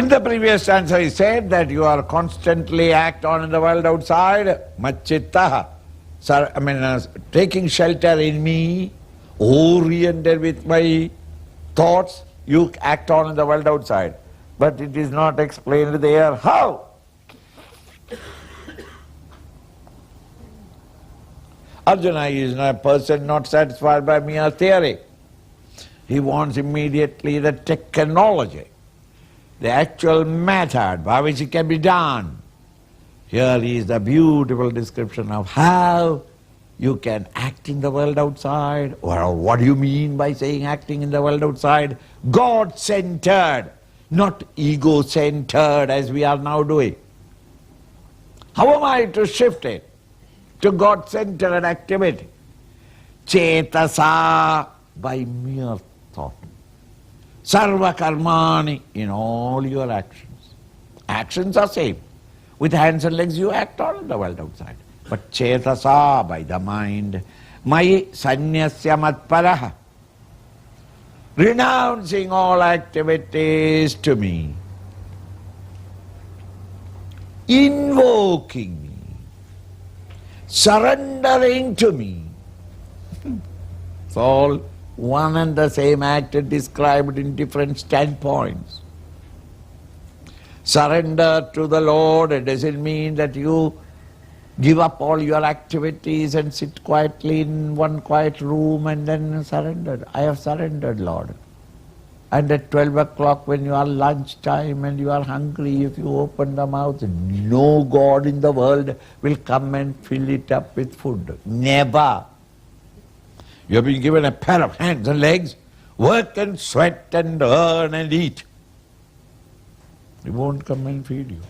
In the previous stanza he said that you are constantly act on in the world outside, Ch18, taking shelter in me, oriented with my thoughts, you act on in the world outside. But it is not explained there how. Arjuna is a person not satisfied by mere theory. He wants immediately the technology, the actual method by which it can be done. Here is the beautiful description of how you can act in the world outside. Or what do you mean by saying acting in the world outside? God-centered, not ego-centered as we are now doing. How am I to shift it to God-centered activity? Chetasa, by mere thought. Sarva karmani, in all your actions. Actions are same. With hands and legs you act on in the world outside. But chetasa, by the mind, mai sanyasya matparaha, renouncing all activities to me, invoking me, surrendering to me. It's all one and the same act described in different standpoints. Surrender to the Lord, it doesn't mean that you give up all your activities and sit quietly in one quiet room and then surrender. I have surrendered, Lord. And at 12 o'clock when you are lunchtime and you are hungry, if you open the mouth, no God in the world will come and fill it up with food. Never. You have been given a pair of hands and legs, work and sweat and earn and eat. He won't come and feed you.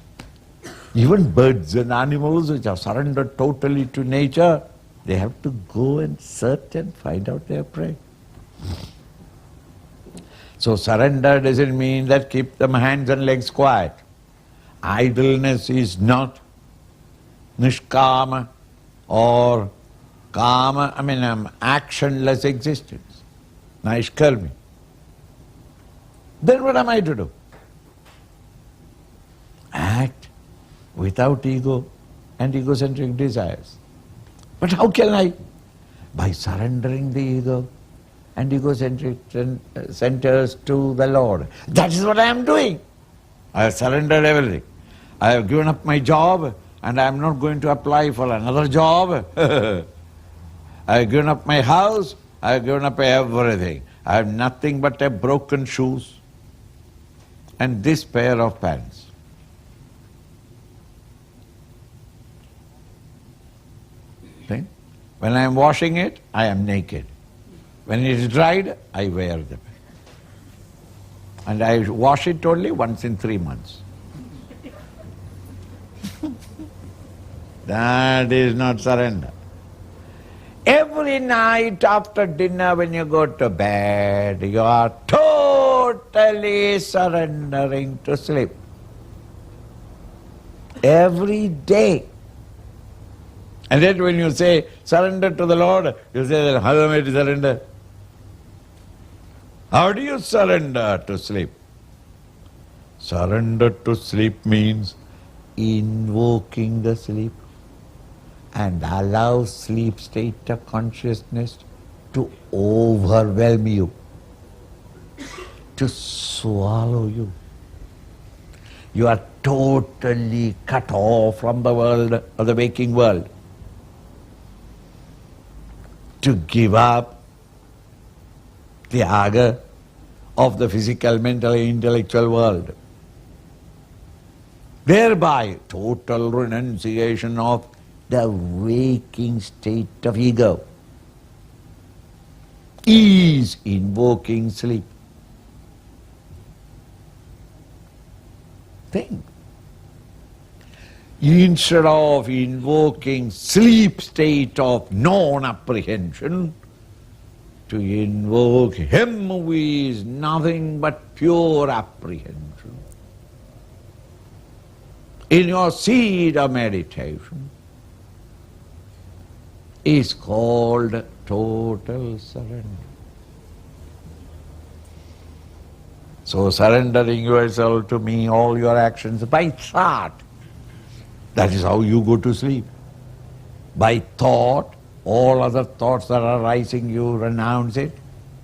Even birds and animals which are surrendered totally to nature, they have to go and search and find out their prey. So surrender doesn't mean that keep them hands and legs quiet. Idleness is not nishkama or kama, actionless existence. Naishkarmi. Then what am I to do? Act without ego and egocentric desires. But how can I? By surrendering the ego and egocentric centers to the Lord. That is what I am doing. I have surrendered everything. I have given up my job and I am not going to apply for another job. I have given up my house, I have given up everything. I have nothing but a broken shoes and this pair of pants. See? When I am washing it, I am naked. When it is dried, I wear them. And I wash it only once in 3 months. That is not surrender. Every night after dinner when you go to bed, you are totally surrendering to sleep. Every day. And then when you say surrender to the Lord, you say, how am I to surrender? How do you surrender to sleep? Surrender to sleep means invoking the sleep and allow sleep state of consciousness to overwhelm you, to swallow you. You are totally cut off from the world of the waking world. To give up the aga of the physical, mental, intellectual world. Thereby, total renunciation of the waking state of ego is invoking sleep. Think. Instead of invoking sleep state of non-apprehension, to invoke Him who is nothing but pure apprehension. In your seed of meditation is called total surrender. So surrendering yourself to me, all your actions by thought, that is how you go to sleep. By thought, all other thoughts that are arising, you renounce it.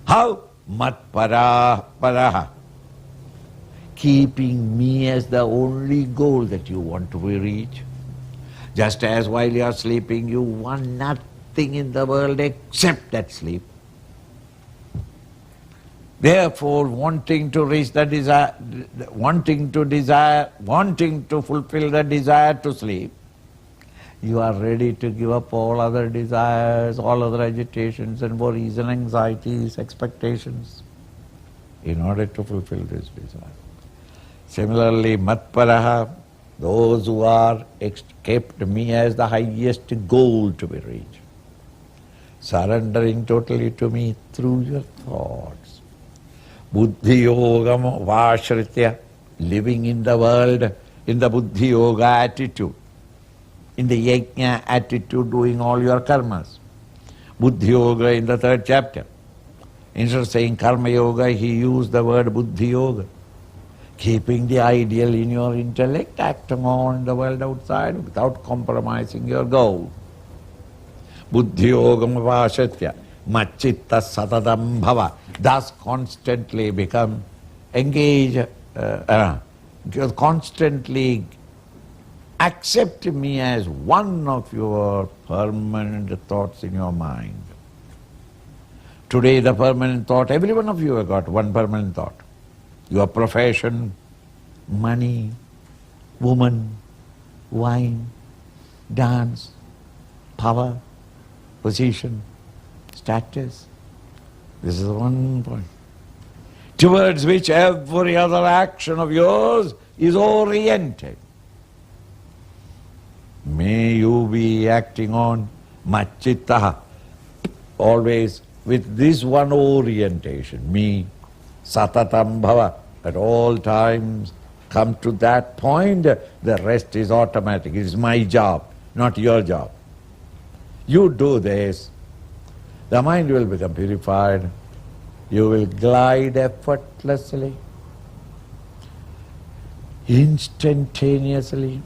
How? Mat-para-paraha. Keeping me as the only goal that you want to reach. Just as while you are sleeping, you want nothing in the world except that sleep. Therefore, wanting to reach the desire, wanting to fulfill the desire to sleep, you are ready to give up all other desires, all other agitations and worries and anxieties, expectations, in order to fulfill this desire. Similarly, matparaha, those who are kept me as the highest goal to be reached, surrendering totally to me through your thoughts. Buddhi yogam vashritya, living in the world in the buddhi yoga attitude, in the yajna attitude, doing all your karmas. Buddhi yoga in the 3rd chapter. Instead of saying karma yoga, he used the word buddhi yoga. Keeping the ideal in your intellect, acting on in the world outside without compromising your goal. Buddhi yogam vashritya, machitta satadam bhava. Thus constantly become engaged, constantly accept me as one of your permanent thoughts in your mind. Today the permanent thought, every one of you have got one permanent thought. Your profession, money, woman, wine, dance, power, position, status. This is one point, towards which every other action of yours is oriented. May you be acting on machittaha, always with this one orientation, me, satatam bhava, at all times come to that point, the rest is automatic. It is my job, not your job. You do this, the mind will become purified, you will glide effortlessly, instantaneously,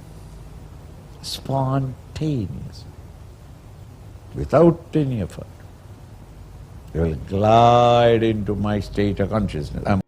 spontaneously, without any effort. You will glide into my state of consciousness.